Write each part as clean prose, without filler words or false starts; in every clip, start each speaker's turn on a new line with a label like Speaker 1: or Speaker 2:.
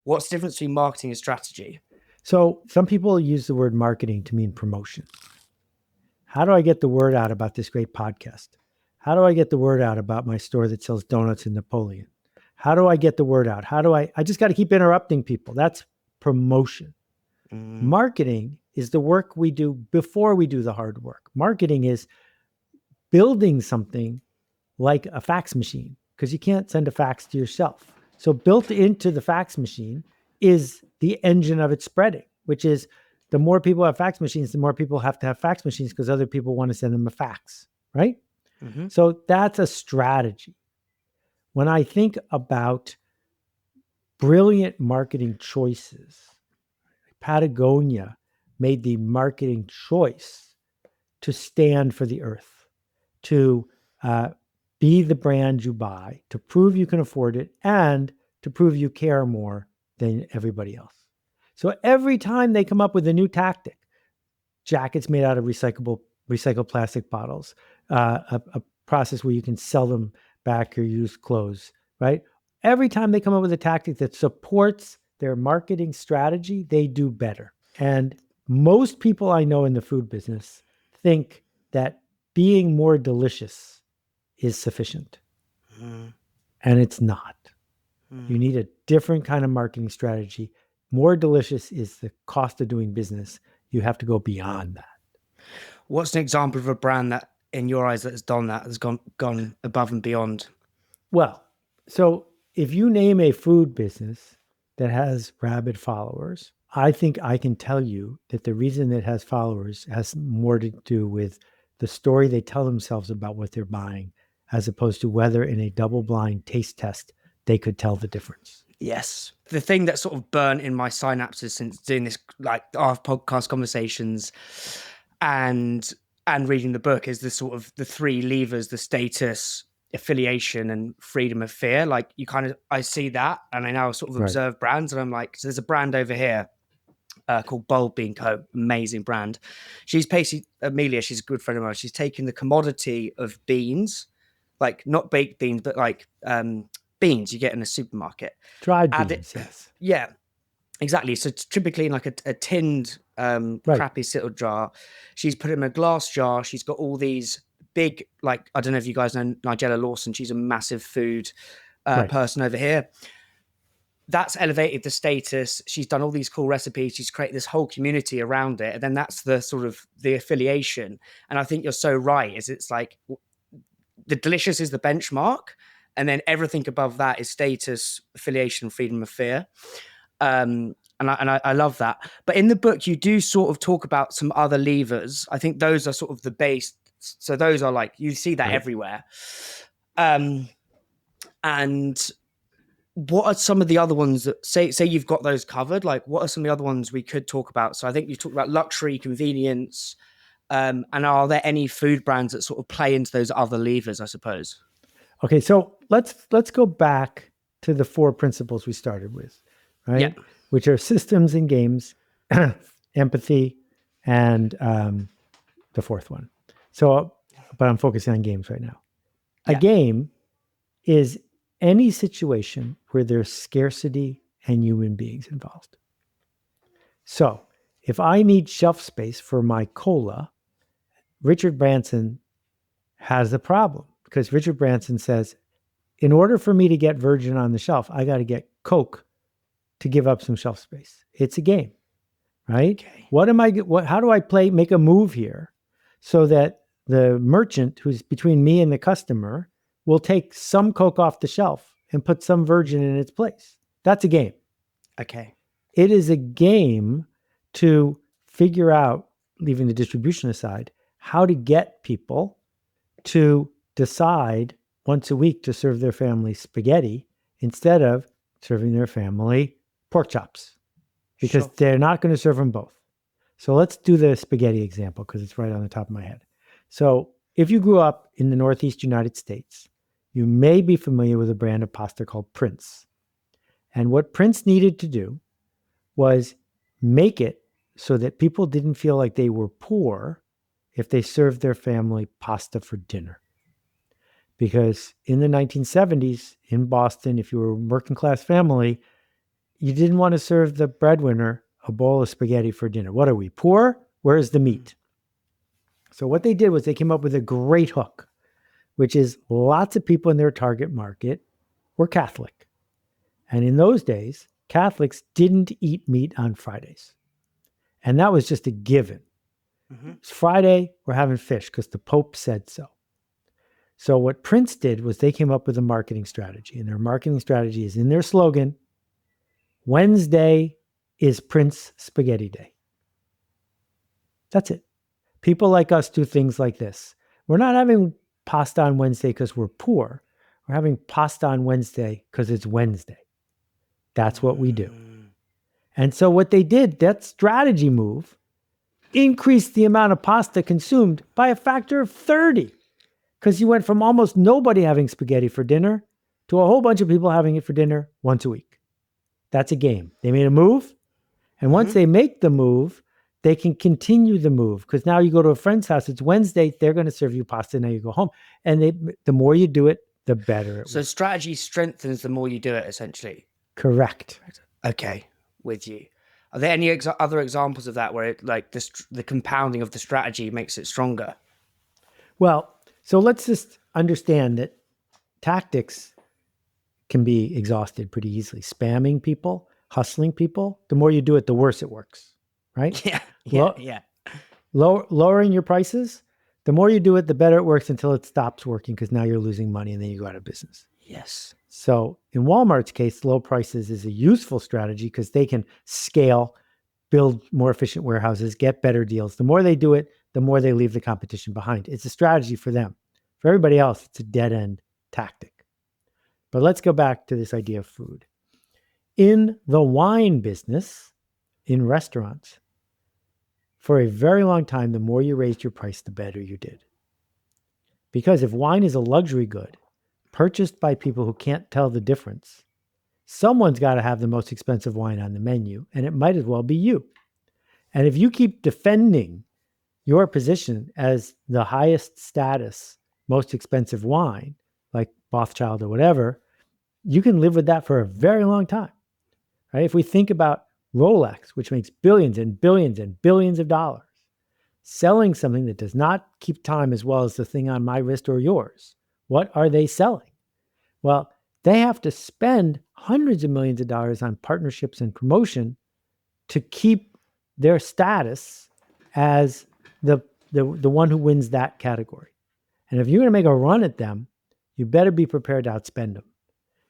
Speaker 1: What's the difference between marketing and strategy?
Speaker 2: So some people use the word marketing to mean promotion. How do I get the word out about this great podcast? How do I get the word out about my store that sells donuts in Napoleon? How do I get the word out? I just got to keep interrupting people. That's promotion. Marketing is the work we do before we do the hard work. Marketing is building something like a fax machine, because you can't send a fax to yourself. So built into the fax machine is the engine of its spreading, which is the more people have fax machines, the more people have to have fax machines because other people want to send them a fax, right?
Speaker 1: Mm-hmm.
Speaker 2: So that's a strategy. When I think about brilliant marketing choices, Patagonia made the marketing choice to stand for the earth, to be the brand you buy, to prove you can afford it, and to prove you care more than everybody else. So every time they come up with a new tactic, jackets made out of recycled plastic bottles, a process where you can sell them back your used clothes, right? Every time they come up with a tactic that supports their marketing strategy, they do better. And most people I know in the food business think that being more delicious is sufficient. And it's not. You need a different kind of marketing strategy. More delicious is the cost of doing business. You have to go beyond that.
Speaker 1: What's an example of a brand that, in your eyes, that has done that, has gone above and beyond?
Speaker 2: Well, so if you name a food business that has rabid followers, I think I can tell you that the reason it has followers has more to do with the story they tell themselves about what they're buying, as opposed to whether in a double-blind taste test they could tell the difference.
Speaker 1: Yes. The thing that sort of burnt in my synapses since doing this, like our podcast conversations and reading the book, is the sort of the three levers: the status, affiliation, and freedom of fear. Like I see that, and I now sort of observe brands, and I'm like, so there's a brand over here called Bold Bean Co. Amazing brand. She's basically, Amelia, she's a good friend of mine. She's taken the commodity of beans, like not baked beans, but like beans you get in a supermarket.
Speaker 2: Dried beans, yes.
Speaker 1: Yeah, exactly. So typically in like a tinned, crappy little jar. She's put it in a glass jar. She's got all these big, like, I don't know if you guys know Nigella Lawson. She's a massive food person over here. That's elevated the status. She's done all these cool recipes. She's created this whole community around it. And then that's the sort of the affiliation. And I think you're so right. It's like the delicious is the benchmark. And then everything above that is status, affiliation, freedom of fear. And I love that. But in the book, you do sort of talk about some other levers. I think those are sort of the base. So those are like, you see that everywhere. And what are some of the other ones that say you've got those covered? Like, what are some of the other ones we could talk about? So I think you talked about luxury, convenience, and are there any food brands that sort of play into those other levers, I suppose?
Speaker 2: Okay, so let's go back to the four principles we started with, right?
Speaker 1: Yeah.
Speaker 2: Which are systems and games, empathy, and the fourth one. So, but I'm focusing on games right now. A game is any situation where there's scarcity and human beings involved. So if I need shelf space for my cola, Richard Branson has a problem, because Richard Branson says, in order for me to get Virgin on the shelf, I got to get Coke to give up some shelf space. It's a game, right? Okay. How do I make a move here so that the merchant who's between me and the customer will take some Coke off the shelf and put some Virgin in its place? That's a game.
Speaker 1: Okay.
Speaker 2: It is a game to figure out, leaving the distribution aside, how to get people to decide once a week to serve their family spaghetti instead of serving their family pork chops, because they're not going to serve them both. So let's do the spaghetti example because it's right on the top of my head. So if you grew up in the Northeast United States, you may be familiar with a brand of pasta called Prince. And what Prince needed to do was make it so that people didn't feel like they were poor if they served their family pasta for dinner. Because in the 1970s in Boston, if you were a working class family, you didn't want to serve the breadwinner a bowl of spaghetti for dinner. What are we, poor? Where's the meat? So what they did was they came up with a great hook, which is lots of people in their target market were Catholic. And in those days, Catholics didn't eat meat on Fridays. And that was just a given. It's Friday, we're having fish because the Pope said so. So what Prince did was they came up with a marketing strategy. And their marketing strategy is in their slogan, Wednesday is Prince Spaghetti Day. That's it. People like us do things like this. We're not having pasta on Wednesday because we're poor. We're having pasta on Wednesday because it's Wednesday. That's what we do. And so what they did, that strategy move, increased the amount of pasta consumed by a factor of 30. Because you went from almost nobody having spaghetti for dinner to a whole bunch of people having it for dinner once a week. That's a game. They made a move. And once they make the move, they can continue the move. Because now you go to a friend's house, it's Wednesday, they're going to serve you pasta, now you go home. And the more you do it, the better it
Speaker 1: So strategy strengthens the more you do it, essentially.
Speaker 2: Correct.
Speaker 1: Okay, with you. Are there any other examples of that where it, like the compounding of the strategy makes it stronger?
Speaker 2: Well, so let's just understand that tactics can be exhausted pretty easily. Spamming people, hustling people, the more you do it, the worse it works, right?
Speaker 1: Yeah.
Speaker 2: Lowering your prices, the more you do it, the better it works until it stops working because now you're losing money and then you go out of business.
Speaker 1: Yes.
Speaker 2: So in Walmart's case, low prices is a useful strategy because they can scale, build more efficient warehouses, get better deals. The more they do it, the more they leave the competition behind. It's a strategy for them. For everybody else, it's a dead-end tactic. But let's go back to this idea of food. In the wine business, in restaurants, for a very long time, the more you raised your price, the better you did. Because if wine is a luxury good, purchased by people who can't tell the difference, someone's got to have the most expensive wine on the menu, and it might as well be you. And if you keep defending your position as the highest status, most expensive wine, like Rothschild or whatever, you can live with that for a very long time. Right? If we think about Rolex, which makes billions and billions and billions of dollars, selling something that does not keep time as well as the thing on my wrist or yours, what are they selling? Well, they have to spend hundreds of millions of dollars on partnerships and promotion to keep their status as the one who wins that category. And if you're going to make a run at them, you better be prepared to outspend them.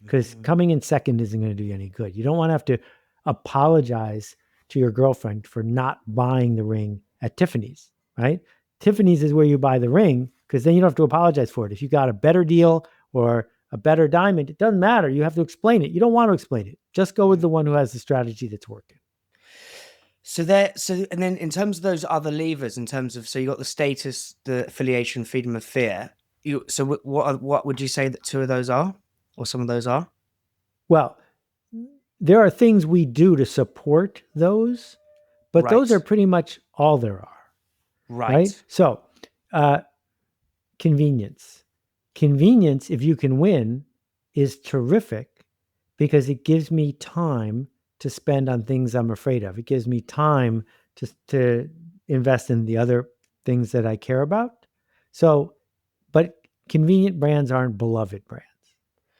Speaker 2: Because coming in second isn't going to do you any good. You don't want to have to apologize to your girlfriend for not buying the ring at Tiffany's, right? Tiffany's is where you buy the ring because then you don't have to apologize for it. If you got a better deal or a better diamond, it doesn't matter. You have to explain it. You don't want to explain it. Just go with the one who has the strategy that's working.
Speaker 1: And then in terms of those other levers, so you got the status, the affiliation, freedom of fear. What would you say that two of those are, or some of those are?
Speaker 2: Well, there are things we do to support those, but those are pretty much all there are. Right? So, convenience. Convenience, if you can win, is terrific because it gives me time to spend on things I'm afraid of. It gives me time to invest in the other things that I care about. So, but convenient brands aren't beloved brands.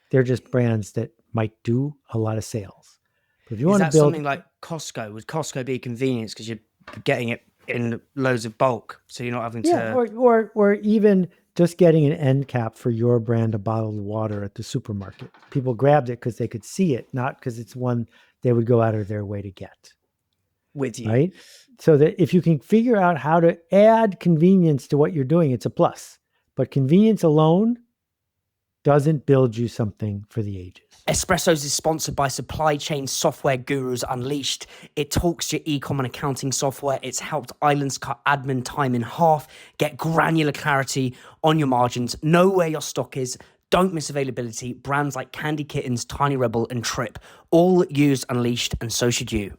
Speaker 2: They're just brands that might do a lot of sales. But if you want to build
Speaker 1: something like Costco, would Costco be convenience because you're getting it in loads of bulk, so you're not having to...
Speaker 2: or even just getting an end cap for your brand of bottled water at the supermarket. People grabbed it because they could see it, not because it's one they would go out of their way to get.
Speaker 1: With you.
Speaker 2: Right? So that if you can figure out how to add convenience to what you're doing, it's a plus. But convenience alone doesn't build you something for the ages.
Speaker 1: Espressos is sponsored by Supply Chain Software Gurus Unleashed. It talks to your e-com and accounting software. It's helped islands cut admin time in half, get granular clarity on your margins, know where your stock is, don't miss availability. Brands like Candy Kittens, Tiny Rebel, and Trip all use Unleashed, and so should you.